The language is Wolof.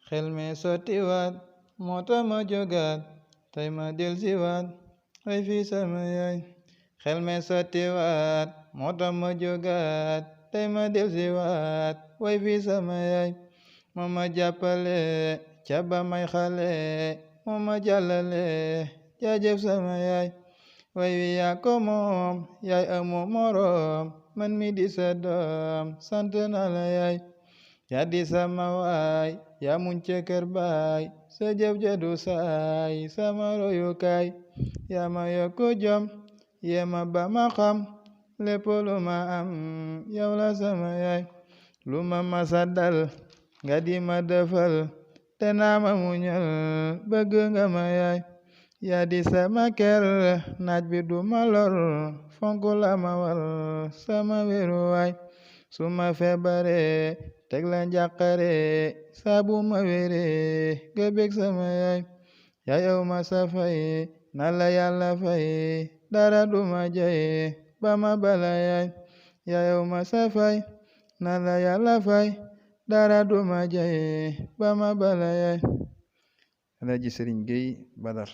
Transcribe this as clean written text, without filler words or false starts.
xel me sottiwaat moo tax ma jógaat tey ma delsiwaat way fi sama yaay xel me sottiwaat moo tax ma jógaat tey ma delsiwaat way fi sama yaay moo ma jàppale ca ba may xale moo ma jàllale jaajëf sama yaay way wi yaa ko moom yaay amoo moroom man mi di sa doom sant naa la yaay yaa di sama waay yaa muñ ca kër baay sa jëf jadu saay sama royukaay yaa ma yokku jom yee ma ba ma xam lépp lu ma am yow la sama yaay lu ma masa dal nga di ma defal te naa ma muñal bëgg nga ma yaay yaa di sama kër naaj bi du ma lor fonk la ma war sama wéruwaay su ma feebare teg la njàqare saabu ma wére nga bég sama yaay yaa yow ma safay na la yàlla fay dara du ma jay ba ma bala yaay yaa yow ma safay na la yàlla fay dara du ma jay ba ma bala yaay Alaaji Sëriñ Géy Badar